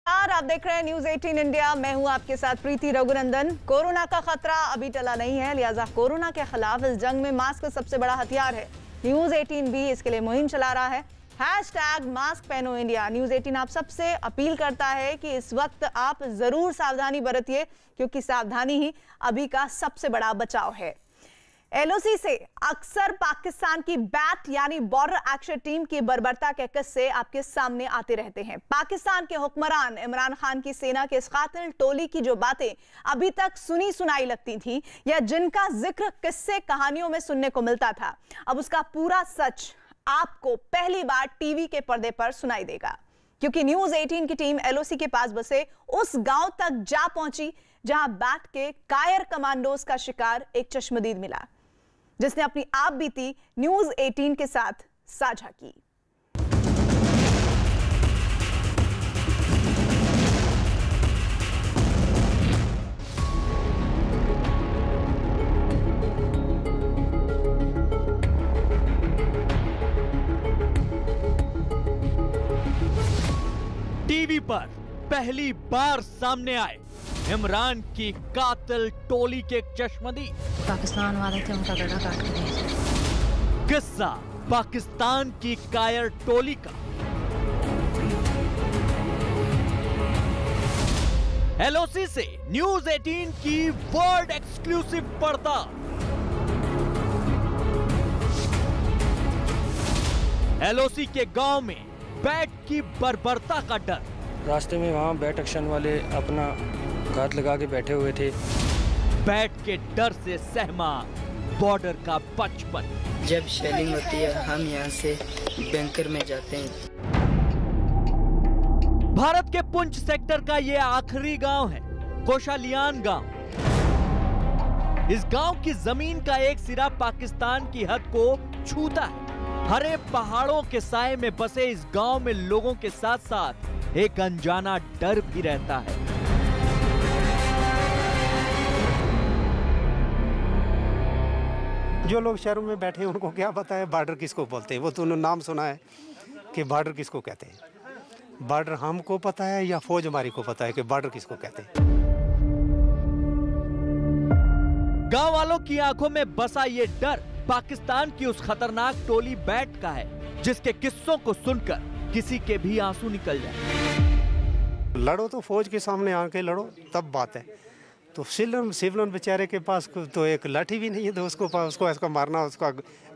आप देख रहे हैं न्यूज 18 इंडिया। मैं हूं आपके साथ प्रीति रघुनंदन। कोरोना का खतरा अभी टला नहीं है, लिहाजा कोरोना के खिलाफ इस जंग में मास्क सबसे बड़ा हथियार है। न्यूज 18 भी इसके लिए मुहिम चला रहा है। #मास्क पहनो इंडिया। न्यूज 18 आप सबसे अपील करता है कि इस वक्त आप जरूर सावधानी बरतिए, क्योंकि सावधानी ही अभी का सबसे बड़ा बचाव है। LOC से अक्सर पाकिस्तान की बैट यानी बॉर्डर एक्शन टीम की बर्बरता के किस्से आपके सामने आते रहते हैं। पाकिस्तान के हुक्मरान इमरान खान की सेना के इस कातिल टोली की जो बातें अभी तक सुनी सुनाई लगती थी, या जिनका जिक्र किस्से कहानियों में सुनने को मिलता था, अब उसका पूरा सच आपको पहली बार टीवी के पर्दे पर सुनाई देगा, क्योंकि न्यूज 18 की टीम LOC के पास बसे उस गांव तक जा पहुंची जहां बैट के कायर कमांडोज का शिकार एक चश्मदीद मिला, जिसने अपनी आप बीती न्यूज 18 के साथ साझा की। टीवी पर पहली बार सामने आए इमरान की कातिल टोली के चश्मदीद। पाकिस्तान वाले थे, उनका गला काट के दिया। किस्सा पाकिस्तान की कायर टोली का। LOC से न्यूज 18 की वर्ल्ड एक्सक्लूसिव पर्दा। LOC के गांव में बैट की बर्बरता का डर। रास्ते में वहाँ बैट एक्शन वाले अपना घात लगा के बैठे हुए थे। बैट के डर से सहमा बॉर्डर का बचपन। जब शेलिंग होती है हम यहाँ से बैंकर में जाते हैं। भारत के पुंछ सेक्टर का ये आखिरी गांव है, कोशालियान गांव। इस गांव की जमीन का एक सिरा पाकिस्तान की हद को छूता है। हरे पहाड़ों के साए में बसे इस गांव में लोगों के साथ साथ एक अनजाना डर भी रहता है। जो लोग शहरों में बैठे हैं उनको क्या पता है बॉर्डर किसको बोलते हैं। वो तो उन्होंने नाम सुना है कि बॉर्डर किसको कहते हैं। बॉर्डर हमको पता है या फौज हमारी को पता है कि बॉर्डर किसको कहते हैं। गांव वालों की आंखों में बसा ये डर पाकिस्तान की उस खतरनाक टोली बैट का है, जिसके किस्सों को सुनकर किसी के भी आंसू निकल जाए। लड़ो तो फौज के सामने आके लड़ो, तब बात है। तो सिविलन बेचारे के पास तो एक लाठी भी नहीं है, तो उसको ऐसा मारना, उसका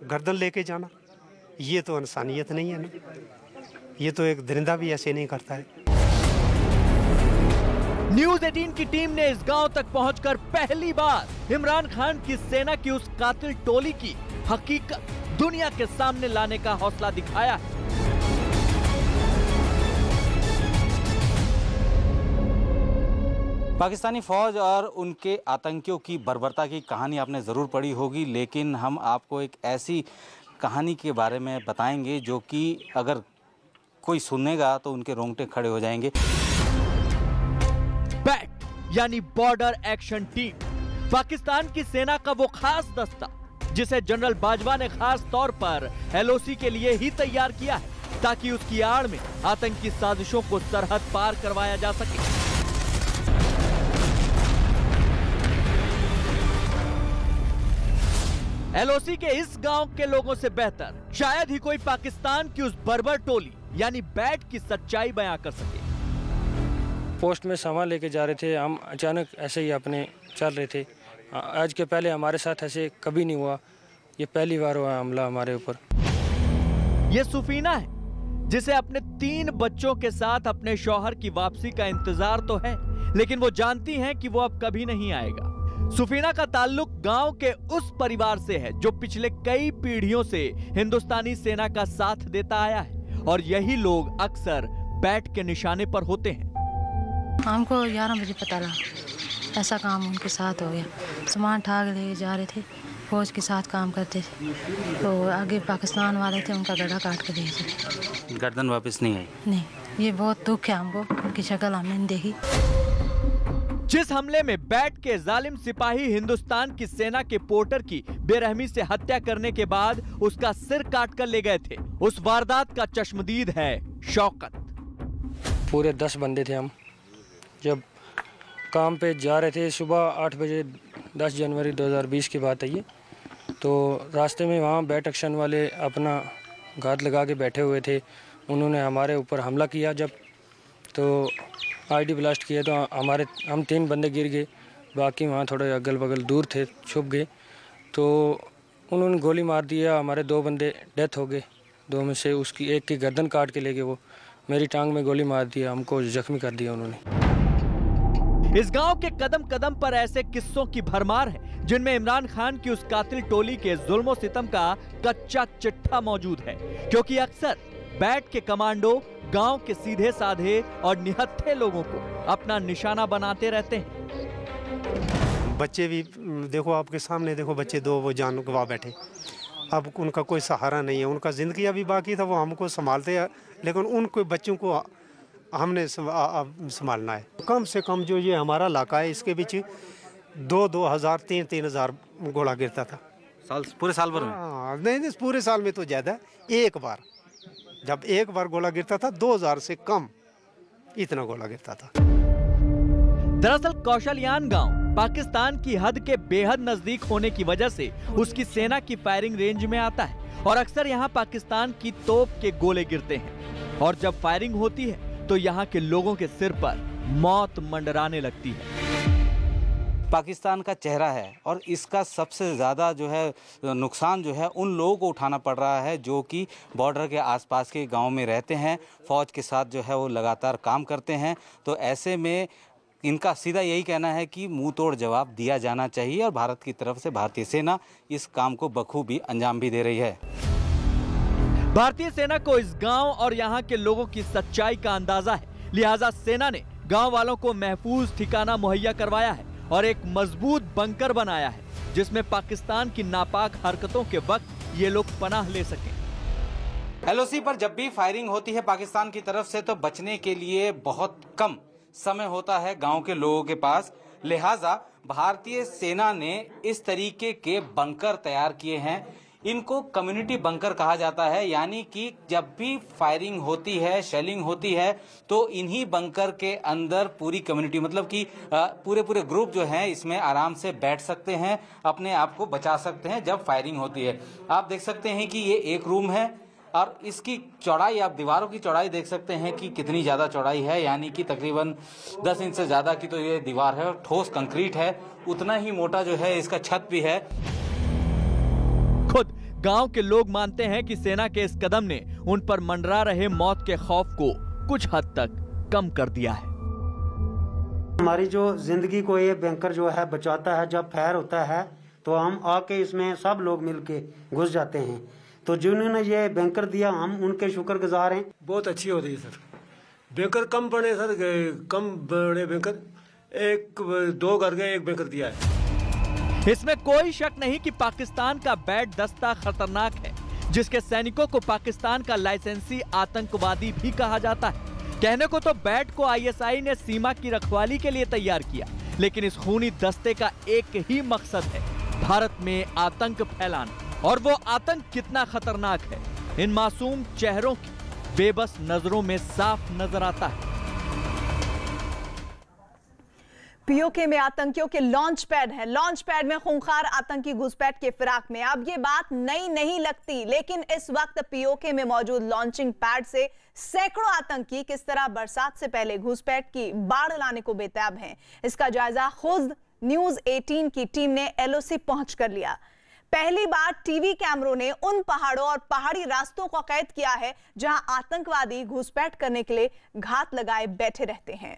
गर्दन लेके जाना, ये तो इंसानियत नहीं है ना। ये तो एक दरिंदा भी ऐसे नहीं करता है। न्यूज 18 की टीम ने इस गांव तक पहुंचकर पहली बार इमरान खान की सेना की उस कातिल टोली की हकीकत दुनिया के सामने लाने का हौसला दिखाया है। पाकिस्तानी फौज और उनके आतंकियों की बर्बरता की कहानी आपने ज़रूर पढ़ी होगी, लेकिन हम आपको एक ऐसी कहानी के बारे में बताएंगे जो कि अगर कोई सुनेगा तो उनके रोंगटे खड़े हो जाएंगे। बैट यानी बॉर्डर एक्शन टीम, पाकिस्तान की सेना का वो खास दस्ता जिसे जनरल बाजवा ने खास तौर पर LOC के लिए ही तैयार किया है, ताकि उसकी आड़ में आतंकी साजिशों को सरहद पार करवाया जा सके। LOC के इस गांव के लोगों से बेहतर शायद ही कोई पाकिस्तान की उस बर्बर टोली यानी बैट की सच्चाई बयां कर सके। पोस्ट में सामान लेके जा रहे थे, हम अचानक ऐसे ही अपने चल रहे थे। आज के पहले हमारे साथ ऐसे कभी नहीं हुआ, ये पहली बार हुआ हमला हमारे ऊपर। ये सुफीना है जिसे अपने 3 बच्चों के साथ अपने शौहर की वापसी का इंतजार तो है, लेकिन वो जानती हैं कि वो अब कभी नहीं आएगा। सुफीना का ताल्लुक गांव के उस परिवार से है जो पिछले कई पीढ़ियों से हिंदुस्तानी सेना का साथ देता आया है, और यही लोग अक्सर बैट के निशाने पर होते हैं। हमको 11 बजे पता लगा ऐसा काम उनके साथ हो गया। सामान ठाक ले जा रहे थे, फौज के साथ काम करते थे, तो आगे पाकिस्तान वाले थे, उनका गला काट के दिए थे। गर्दन वापस नहीं आई? नहीं, ये बहुत दुख है हमको, उनकी शक्ल हमने नहीं देखी। जिस हमले में बैट के जालिम सिपाही हिंदुस्तान की सेना के पोर्टर की बेरहमी से हत्या करने के बाद उसका सिर काट कर ले गए थे, उस वारदात का चश्मदीद है शौकत। पूरे 10 बंदे थे हम, जब काम पे जा रहे थे सुबह 8 बजे 10 जनवरी 2020 की बात है ये। तो रास्ते में वहाँ बैट एक्शन वाले अपना घात लगा के बैठे हुए थे। उन्होंने हमारे ऊपर हमला किया जब, तो आईडी ब्लास्ट किया तो हम 3 बंदे गिर गए, बाकी वहाँ थोड़े अगल बगल दूर थे, छुप गए। तो उन्होंने गोली मार दिया, हमारे 2 बंदे डेथ हो गए। 2 में से उसकी एक की गर्दन काट के ले गए, वो मेरी टांग में गोली मार दिया, हमको जख्मी कर दिया उन्होंने। इस गांव के कदम कदम पर ऐसे किस्सों की भरमार है जिनमें इमरान खान की उस कातिल टोली के जुल्म सितम का कच्चा चिट्ठा मौजूद है, क्योंकि अक्सर बैट के कमांडो गांव के सीधे साधे और निहत्थे लोगों को अपना निशाना बनाते रहते हैं। बच्चे भी देखो, आपके सामने देखो, बच्चे 2 वो जान गवा बैठे। अब उनका कोई सहारा नहीं है, उनका ज़िंदगी अभी बाकी था, वो हमको संभालते हैं, लेकिन उनको बच्चों को हमने संभालना है। कम से कम जो ये हमारा इलाका है, इसके बीच 2,000 3,000 गोला गिरता था पूरे साल भर में। हाँ, नहीं पूरे साल में तो ज़्यादा, एक बार गोला गिरता था 2,000 से कम, इतना गोला गिरता था। दरअसल कौशलयान गांव पाकिस्तान की हद के बेहद नजदीक होने की वजह से उसकी सेना की फायरिंग रेंज में आता है और अक्सर यहां पाकिस्तान की तोप के गोले गिरते हैं और जब फायरिंग होती है तो यहां के लोगों के सिर पर मौत मंडराने लगती है। पाकिस्तान का चेहरा है और इसका सबसे ज़्यादा जो है नुकसान जो है उन लोगों को उठाना पड़ रहा है जो कि बॉर्डर के आसपास के गांव में रहते हैं, फ़ौज के साथ जो है वो लगातार काम करते हैं। तो ऐसे में इनका सीधा यही कहना है कि मुंह तोड़ जवाब दिया जाना चाहिए और भारत की तरफ से भारतीय सेना इस काम को बखूबी अंजाम भी दे रही है। भारतीय सेना को इस गांव और यहां के लोगों की सच्चाई का अंदाजा है, लिहाजा सेना ने गांव वालों को महफूज ठिकाना मुहैया करवाया है और एक मजबूत बंकर बनाया है जिसमें पाकिस्तान की नापाक हरकतों के वक्त ये लोग पनाह ले सकें। LOC पर जब भी फायरिंग होती है पाकिस्तान की तरफ से तो बचने के लिए बहुत कम समय होता है गांव के लोगों के पास, लिहाजा भारतीय सेना ने इस तरीके के बंकर तैयार किए हैं। इनको कम्युनिटी बंकर कहा जाता है, यानी कि जब भी फायरिंग होती है, शेलिंग होती है तो इन्हीं बंकर के अंदर पूरी कम्युनिटी मतलब कि पूरे ग्रुप जो हैं इसमें आराम से बैठ सकते हैं, अपने आप को बचा सकते हैं जब फायरिंग होती है। आप देख सकते हैं कि ये एक रूम है और इसकी चौड़ाई, आप दीवारों की चौड़ाई देख सकते हैं कि कितनी ज़्यादा चौड़ाई है, यानी कि तकरीबन 10 इंच से ज़्यादा की तो ये दीवार है, ठोस कंक्रीट है, उतना ही मोटा जो है इसका छत भी है। खुद गांव के लोग मानते हैं कि सेना के इस कदम ने उन पर मंडरा रहे मौत के खौफ को कुछ हद तक कम कर दिया है। हमारी जो जिंदगी को ये बैंकर जो है बचाता है, जब फायर होता है तो हम आके इसमें सब लोग मिलके घुस जाते हैं। तो जिन्होंने ये बैंकर दिया हम उनके शुक्रगुजार हैं। बहुत अच्छी हो रही है सर, बैंकर कम पड़े सर, कम बड़े बैंकर, 2 घर के 1 बैंकर दिया है। इसमें कोई शक नहीं कि पाकिस्तान का बैट दस्ता खतरनाक है, जिसके सैनिकों को पाकिस्तान का लाइसेंसी आतंकवादी भी कहा जाता है। कहने को तो बैट को ISI ने सीमा की रखवाली के लिए तैयार किया, लेकिन इस खूनी दस्ते का एक ही मकसद है, भारत में आतंक फैलाना। और वो आतंक कितना खतरनाक है इन मासूम चेहरों की बेबस नजरों में साफ नजर आता है। पीओके में आतंकियों के लॉन्च पैड है, लॉन्च पैड में खूंखार आतंकी घुसपैठ के फिराक में। अब ये बात नई नहीं लगती, लेकिन इस वक्त पीओके में मौजूद लॉन्चिंग पैड से सैकड़ों आतंकी किस तरह बरसात से पहले घुसपैठ की बाढ़ लाने को बेताब हैं, इसका जायजा खुद न्यूज 18 की टीम ने LOC पहुंच कर लिया। पहली बार टीवी कैमरों ने उन पहाड़ों और पहाड़ी रास्तों को कैद किया है जहां आतंकवादी घुसपैठ करने के लिए घात लगाए बैठे रहते हैं।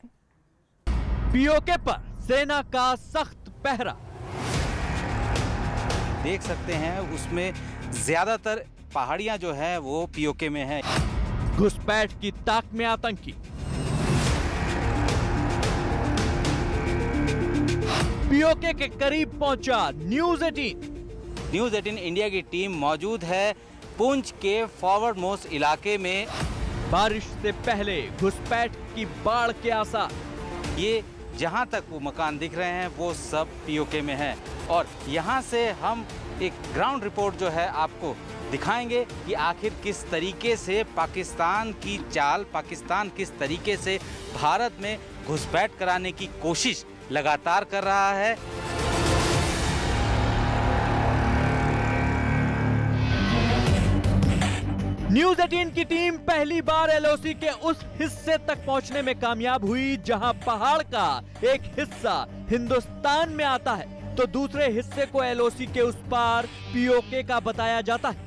पीओके पर सेना का सख्त पहरा देख सकते हैं, उसमें ज्यादातर पहाड़ियां जो है वो पीओके में है। घुसपैठ की ताक में आतंकी, पीओके के करीब पहुंचा न्यूज 18। न्यूज 18 इंडिया की टीम मौजूद है पुंछ के फॉरवर्ड मोस्ट इलाके में। बारिश से पहले घुसपैठ की बाढ़ के आसार। ये जहां तक वो मकान दिख रहे हैं वो सब पीओके में है और यहां से हम एक ग्राउंड रिपोर्ट जो है आपको दिखाएंगे कि आखिर किस तरीके से पाकिस्तान की चाल, पाकिस्तान किस तरीके से भारत में घुसपैठ कराने की कोशिश लगातार कर रहा है। न्यूज़ 18 की टीम पहली बार एलओसी के उस हिस्से तक पहुंचने में कामयाब हुई जहां पहाड़ का एक हिस्सा हिंदुस्तान में आता है तो दूसरे हिस्से को एलओसी के उस पार पीओके का बताया जाता है।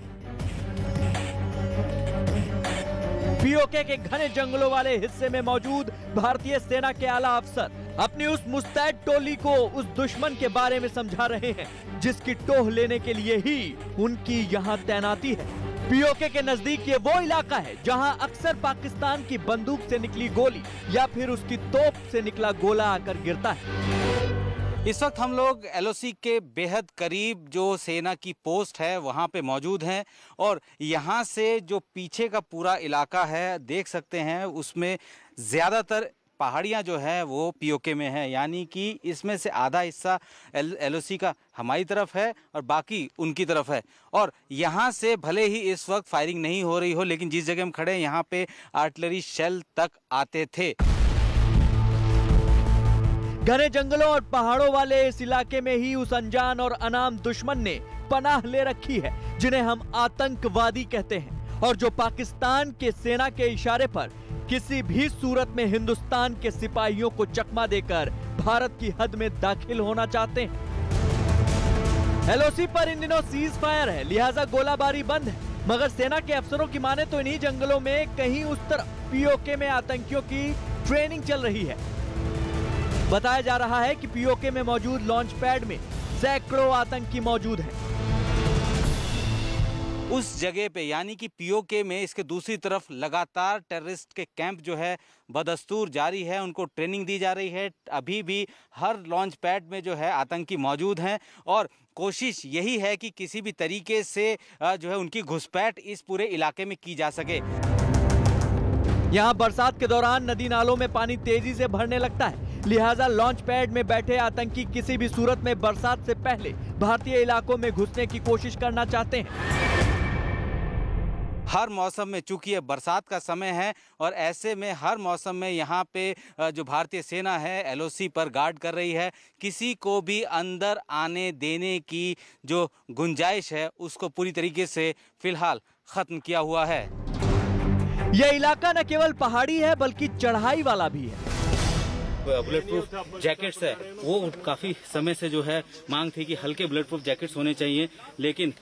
पीओके के घने जंगलों वाले हिस्से में मौजूद भारतीय सेना के आला अफसर अपनी उस मुस्तैद टोली को उस दुश्मन के बारे में समझा रहे हैं जिसकी टोह लेने के लिए ही उनकी यहाँ तैनाती है। पीओके के नजदीक ये वो इलाका है जहां अक्सर पाकिस्तान की बंदूक से निकली गोली या फिर उसकी तोप से निकला गोला आकर गिरता है। इस वक्त हम लोग एलओसी के बेहद करीब जो सेना की पोस्ट है वहां पे मौजूद हैं और यहां से जो पीछे का पूरा इलाका है देख सकते हैं उसमें ज़्यादातर पहाड़ियाँ जो है वो पीओके में है, यानी कि इसमें से आधा हिस्सा एलओसी का हमारी तरफ है और बाकी उनकी तरफ है। और यहाँ से भले ही इस वक्त फायरिंग नहीं हो रही हो लेकिन जिस जगह हम खड़े हैं यहाँ पे आर्टिलरी शेल तक आते थे। घने जंगलों और पहाड़ों वाले इस इलाके में ही उस अनजान और अनाम दुश्मन ने पनाह ले रखी है जिन्हें हम आतंकवादी कहते हैं और जो पाकिस्तान के सेना के इशारे पर किसी भी सूरत में हिंदुस्तान के सिपाहियों को चकमा देकर भारत की हद में दाखिल होना चाहते हैं। एलओसी पर इन दिनों सीज फायर है, लिहाजा गोलाबारी बंद है, मगर सेना के अफसरों की माने तो इन्हीं जंगलों में कहीं उस तरफ पीओके में आतंकियों की ट्रेनिंग चल रही है। बताया जा रहा है कि पीओके में मौजूद लॉन्च पैड में सैकड़ों आतंकी मौजूद हैं। उस जगह पे यानी कि पीओके में इसके दूसरी तरफ लगातार टेररिस्ट के कैंप जो है बदस्तूर जारी है, उनको ट्रेनिंग दी जा रही है। अभी भी हर लॉन्च पैड में जो है आतंकी मौजूद हैं और कोशिश यही है कि किसी भी तरीके से जो है उनकी घुसपैठ इस पूरे इलाके में की जा सके। यहाँ बरसात के दौरान नदी नालों में पानी तेजी से भरने लगता है, लिहाजा लॉन्च पैड में बैठे आतंकी किसी भी सूरत में बरसात से पहले भारतीय इलाकों में घुसने की कोशिश करना चाहते हैं। हर मौसम में चूंकि ये बरसात का समय है और ऐसे में हर मौसम में यहाँ पे जो भारतीय सेना है एलओसी पर गार्ड कर रही है, किसी को भी अंदर आने देने की जो गुंजाइश है उसको पूरी तरीके से फिलहाल खत्म किया हुआ है। यह इलाका न केवल पहाड़ी है बल्कि चढ़ाई वाला भी है। बुलेट प्रूफ जैकेट्स है वो काफ़ी समय से जो है मांग थी कि हल्के बुलेट प्रूफ जैकेट्स होने चाहिए, लेकिन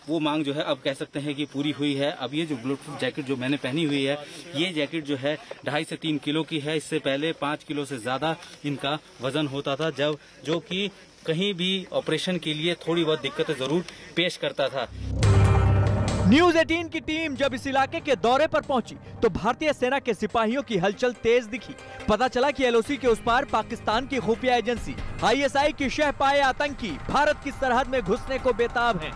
वो मांग जो है अब कह सकते हैं कि पूरी हुई है। अब ये जो बुलेट प्रूफ जैकेट जो मैंने पहनी हुई है ये जैकेट जो है 2.5 से 3 किलो की है। इससे पहले 5 किलो से ज़्यादा इनका वजन होता था, जो कि कहीं भी ऑपरेशन के लिए थोड़ी बहुत दिक्कतें ज़रूर पेश करता था। न्यूज़ 18 की टीम जब इस इलाके के दौरे पर पहुंची तो भारतीय सेना के सिपाहियों की हलचल तेज दिखी। पता चला कि एलओसी के उस पार पाकिस्तान की खुफिया एजेंसी आईएसआई की शह पाए आतंकी भारत की सरहद में घुसने को बेताब हैं।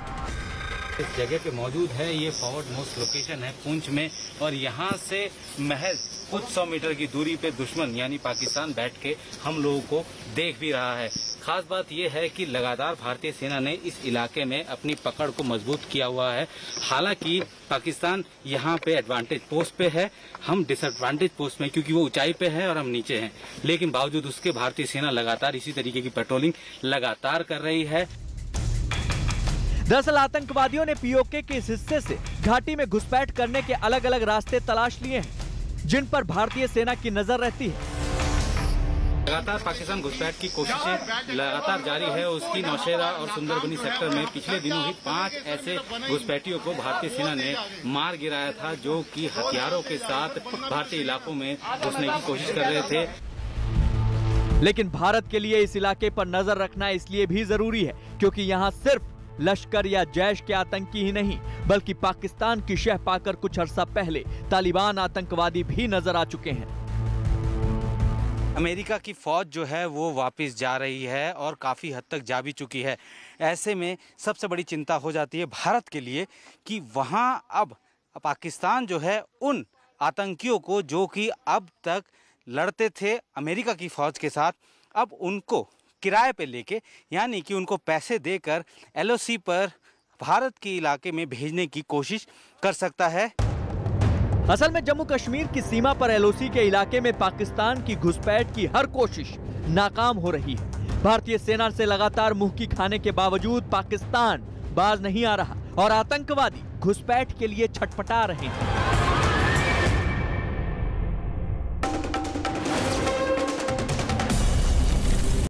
इस जगह पे मौजूद है ये फॉरवर्ड मोस्ट लोकेशन है पुंछ में और यहाँ से महज कुछ 100 मीटर की दूरी पे दुश्मन यानी पाकिस्तान बैठ के हम लोगों को देख भी रहा है। खास बात यह है कि लगातार भारतीय सेना ने इस इलाके में अपनी पकड़ को मजबूत किया हुआ है। हालांकि पाकिस्तान यहाँ पे एडवांटेज पोस्ट पे है, हम डिसएडवांटेज पोस्ट में क्योंकि वो ऊंचाई पे है और हम नीचे हैं, लेकिन बावजूद उसके भारतीय सेना लगातार इसी तरीके की पेट्रोलिंग लगातार कर रही है। दरअसल आतंकवादियों ने पीओके के इस हिस्से से घाटी में घुसपैठ करने के अलग अलग रास्ते तलाश लिए हैं जिन पर भारतीय सेना की नजर रहती है। लगातार पाकिस्तान घुसपैठ की कोशिशें लगातार जारी है। उसकी नौशेरा और सुंदरबनी सेक्टर में पिछले दिनों ही 5 ऐसे घुसपैठियों को भारतीय सेना ने मार गिराया था जो कि हथियारों के साथ भारतीय इलाकों में घुसने की कोशिश कर रहे थे। लेकिन भारत के लिए इस इलाके पर नजर रखना इसलिए भी जरूरी है क्योंकि यहाँ सिर्फ लश्कर या जैश के आतंकी ही नहीं बल्कि पाकिस्तान की शह पाकर कुछ अरसा पहले तालिबान आतंकवादी भी नजर आ चुके हैं। अमेरिका की फौज जो है वो वापस जा रही है और काफ़ी हद तक जा भी चुकी है। ऐसे में सबसे बड़ी चिंता हो जाती है भारत के लिए कि वहाँ अब पाकिस्तान जो है उन आतंकियों को जो कि अब तक लड़ते थे अमेरिका की फौज के साथ, अब उनको किराए पे लेके यानी कि उनको पैसे देकर एलओसी पर भारत के इलाके में भेजने की कोशिश कर सकता है। असल में जम्मू कश्मीर की सीमा पर एलओसी के इलाके में पाकिस्तान की घुसपैठ की हर कोशिश नाकाम हो रही है। भारतीय सेना से लगातार मुंह की खाने के बावजूद पाकिस्तान बाज नहीं आ रहा और आतंकवादी घुसपैठ के लिए छटपटा रहे हैं।